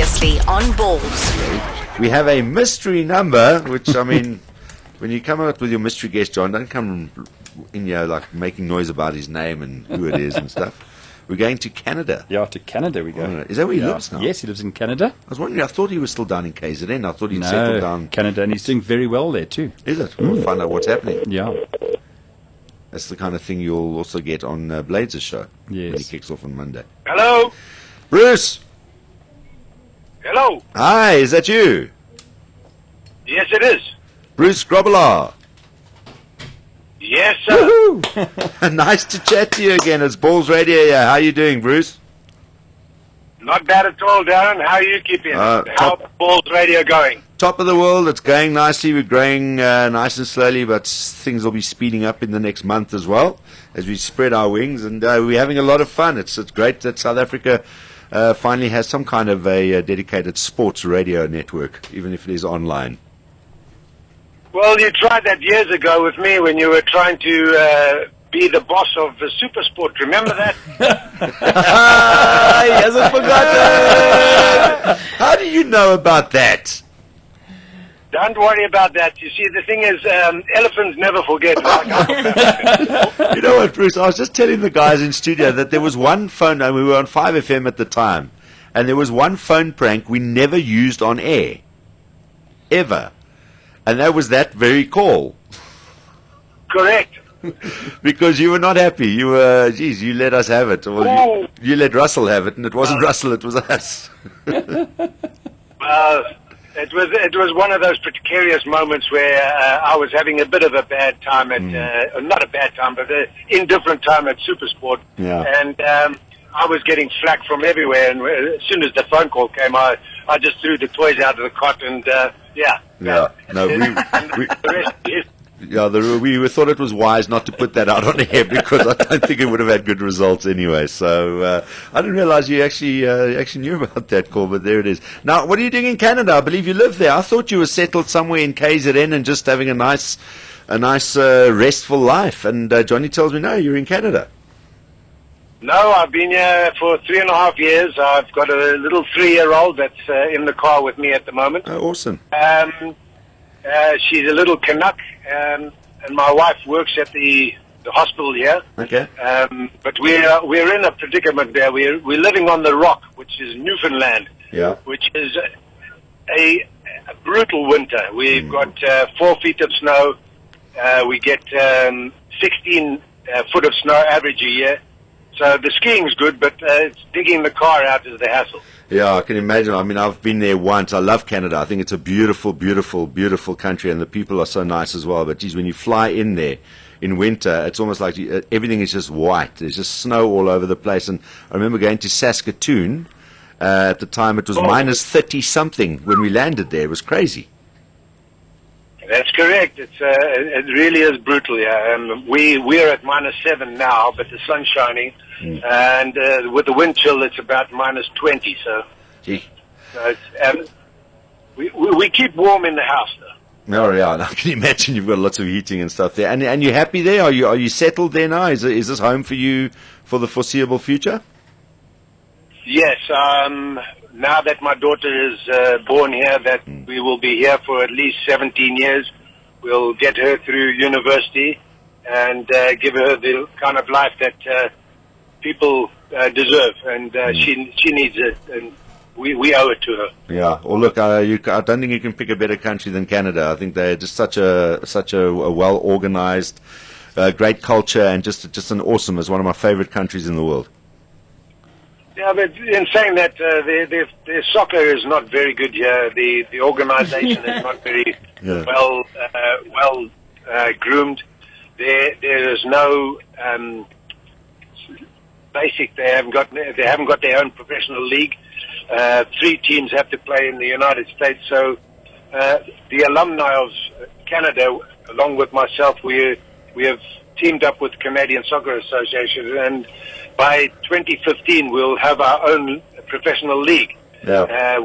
Previously on Balls. We have a mystery number, which, I mean, when you come out with your mystery guest, John, don't come in here like making noise about his name and who it is and stuff. We're going to Canada. Yeah, to Canada we go. Oh, is that where he lives now? Yes, he lives in Canada. I was wondering, I thought he was still down in KZN. I thought he'd settled down. Canada, and he's doing very well there too. Is it? We'll find out what's happening. Yeah. That's the kind of thing you'll also get on Blades' show. Yes. When he kicks off on Monday. Hello? Bruce! Hello? Hi, is that you? Yes, it is. Bruce Grobbelaar. Yes, sir. Woohoo! Nice to chat to you again. It's Balls Radio here. How are you doing, Bruce? Not bad at all, Darren. How are you keeping? How's Balls Radio going? Top of the world. It's going nicely. We're growing nice and slowly, but things will be speeding up in the next month as well as we spread our wings. And we're having a lot of fun. It's great that South Africa finally has some kind of a dedicated sports radio network, even if it is online. Well, you tried that years ago with me when you were trying to be the boss of the Supersport. Remember that? He hasn't forgotten. How do you know about that? Don't worry about that. You see, the thing is, elephants never forget. You know what, Bruce? I was just telling the guys in studio that there was one phone, and we were on 5FM at the time, and there was one phone prank we never used on air. Ever. And that was that very call. Correct. Because you were not happy. You were, geez, you let us have it. Well, you let Russell have it, and it wasn't Russell, it was us. It was one of those precarious moments where I was having a bit of a bad time at, not a bad time, but an indifferent time at Supersport. Yeah. And I was getting flack from everywhere, and as soon as the phone call came, I just threw the toys out of the cot, and yeah. Yeah, no, we thought it was wise not to put that out on air because I don't think it would have had good results anyway. So I didn't realize you actually knew about that call, but there it is. Now, what are you doing in Canada? I believe you live there. I thought you were settled somewhere in KZN and just having a nice restful life. And Johnny tells me, no, you're in Canada. No, I've been here for 3.5 years. I've got a little 3-year-old that's in the car with me at the moment. Oh, awesome. She's a little Canuck, and my wife works at the hospital here. Okay. But we're in a predicament there. We're living on the Rock, which is Newfoundland. Yeah. Which is a brutal winter. We've got 4 feet of snow. We get 16 foot of snow average a year. So the skiing's good, but it's digging the car out is the hassle. Yeah, I can imagine. I mean, I've been there once. I love Canada. I think it's a beautiful, beautiful, beautiful country, and the people are so nice as well. But, geez, when you fly in there in winter, it's almost like everything is just white. There's just snow all over the place. And I remember going to Saskatoon. At the time, it was minus 30-something when we landed there. It was crazy. That's correct. It really is brutal. Yeah, we're at minus 7 now, but the sun's shining, and with the wind chill, it's about minus 20. So, we keep warm in the house, though. No, yeah, I can imagine you've got lots of heating and stuff there. And you're happy there? Are you settled there now? Is this home for you for the foreseeable future? Yes. Now that my daughter is born here, that we will be here for at least 17 years. We'll get her through university and give her the kind of life that people deserve, and she needs it, and we owe it to her. Yeah. Well, look, I don't think you can pick a better country than Canada. I think they're just such a well organized, great culture, and just an awesome. It's one of my favorite countries in the world. Yeah, but in saying that, their soccer is not very good here. The organization is not very well groomed. There is no basic. They haven't got their own professional league. 3 teams have to play in the United States. So the alumni of Canada, along with myself, we have teamed up with Canadian Soccer Association, and by 2015 we'll have our own professional league,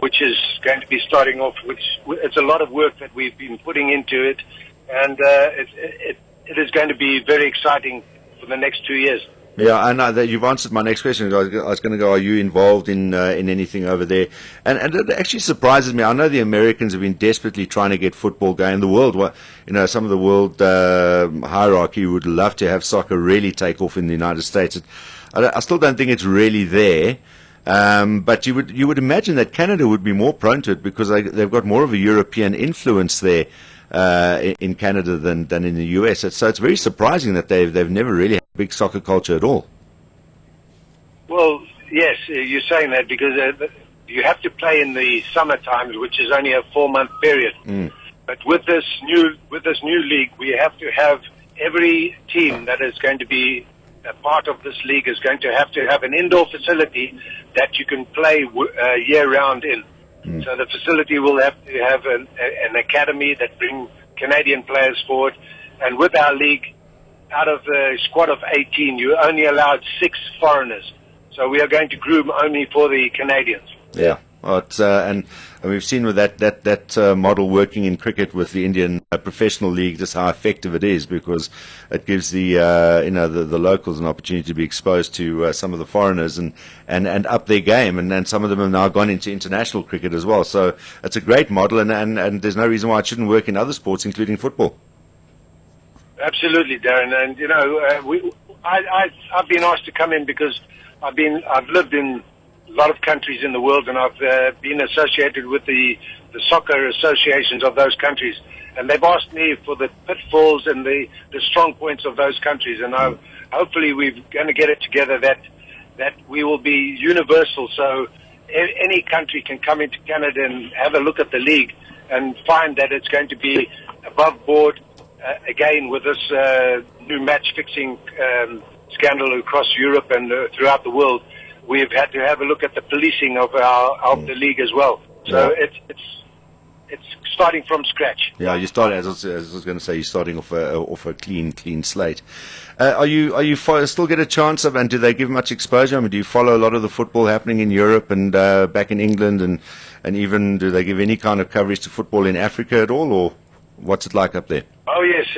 which is going to be starting off. It's a lot of work that we've been putting into it, and it is going to be very exciting for the next 2 years. Yeah, I know that you've answered my next question. I was going to go, are you involved in anything over there? And it actually surprises me. I know the Americans have been desperately trying to get football going. The world, some of the world hierarchy would love to have soccer really take off in the United States. I still don't think it's really there. But you would imagine that Canada would be more prone to it because they've got more of a European influence there in Canada than in the US. So it's very surprising that they've never really had a big soccer culture at all. Well, yes, you're saying that because you have to play in the summer times, which is only a 4-month period. But with this new league, we have to have every team that is going to be a part of this league is going to have an indoor facility that you can play year-round in. So the facility will have to have an academy that bring Canadian players forward. And with our league, out of the squad of 18, you only allowed 6 foreigners. So we are going to groom only for the Canadians. Yeah. Well, and we've seen with that model working in cricket with the Indian professional league just how effective it is because it gives the locals an opportunity to be exposed to some of the foreigners and up their game, and some of them have now gone into international cricket as well. So it's a great model, and there's no reason why it shouldn't work in other sports, including football. Absolutely, Darren. And I've been asked to come in because I've lived in a lot of countries in the world, and I've been associated with the soccer associations of those countries, and they've asked me for the pitfalls and the strong points of those countries, and hopefully we're going to get it together that we will be universal, so any country can come into Canada and have a look at the league and find that it's going to be above board. Again, with this new match fixing scandal across Europe and throughout the world, we've had to have a look at the policing of the league as well. So it's starting from scratch. Yeah, you start as I was going to say, you're starting off a clean slate. Are you still get a chance of? And do they give much exposure? I mean, do you follow a lot of the football happening in Europe and back in England, and even do they give any kind of coverage to football in Africa at all, or what's it like up there? Oh yes,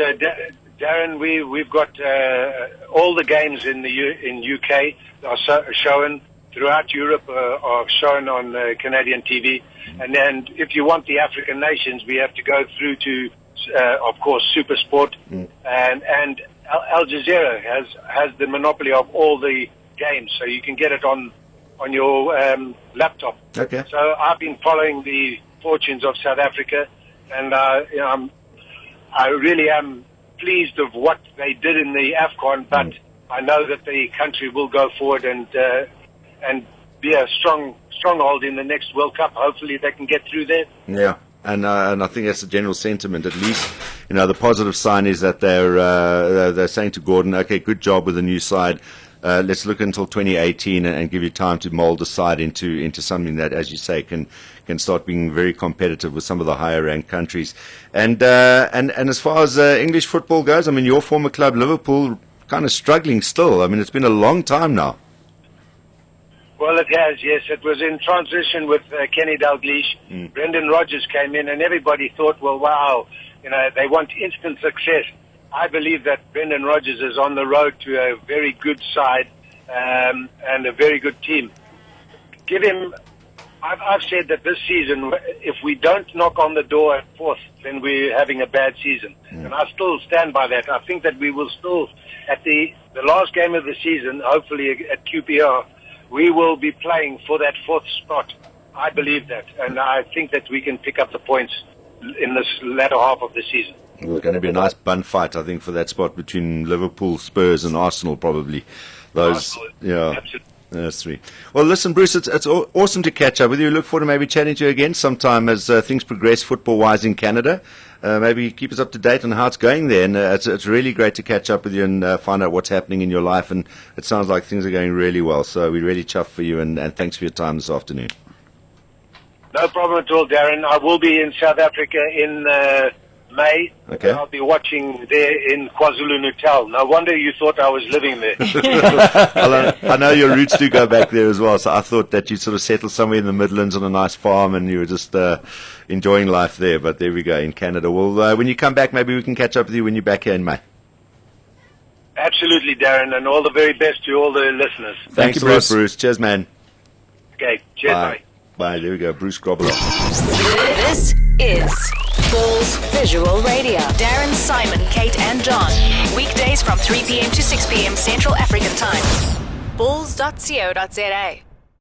Darren, we've got all the games in UK are shown throughout Europe, are shown on Canadian TV, and then if you want the African nations, we have to go through to, of course, Super Sport, and Al Jazeera has the monopoly of all the games, so you can get it on your laptop. Okay. So I've been following the fortunes of South Africa, and I really am pleased of what they did in the AFCON, but I know that the country will go forward and be a stronghold in the next World Cup. Hopefully they can get through there. Yeah, and I think that's the general sentiment. At least, the positive sign is that they're saying to Gordon, okay, good job with the new side. Let's look until 2018 and give you time to mould the side into something that, as you say, can start being very competitive with some of the higher ranked countries. And as far as English football goes, I mean, your former club Liverpool kind of struggling still. I mean, it's been a long time now. Well, it has, yes. It was in transition with Kenny Dalglish. Brendan Rodgers came in, and everybody thought, well, wow, they want instant success. I believe that Brendan Rodgers is on the road to a very good side and a very good team. Give him. I've said that this season, if we don't knock on the door at 4th, then we're having a bad season. And I still stand by that. I think that we will still, at the last game of the season, hopefully at QPR, we will be playing for that 4th spot. I believe that. And I think that we can pick up the points in this latter half of the season. Well, it's going to be a nice bun fight, I think, for that spot between Liverpool, Spurs, and Arsenal, probably. Those, yeah. Absolutely. That's three. Well, listen, Bruce, it's awesome to catch up with you. Look forward to maybe chatting to you again sometime as things progress football-wise in Canada. Maybe keep us up to date on how it's going there. And it's really great to catch up with you and find out what's happening in your life. And it sounds like things are going really well. So we really chuffed for you, and thanks for your time this afternoon. No problem at all, Darren. I will be in South Africa in May. Okay. I'll be watching there in KwaZulu-Natal. No wonder you thought I was living there. Well, I know your roots do go back there as well, so I thought that you'd sort of settle somewhere in the Midlands on a nice farm and you were just enjoying life there, but there we go, in Canada. Well, when you come back, maybe we can catch up with you when you're back here in May. Absolutely, Darren, and all the very best to all the listeners. Thanks you, a lot, Bruce. Bruce. Cheers, man. Okay, cheers, Bye. bye. Bye. There we go. Bruce Grobbelaar. This is Balls Visual Radio. Darren, Simon, Kate, and John. Weekdays from 3 p.m. to 6 p.m. Central African Time. Balls.co.za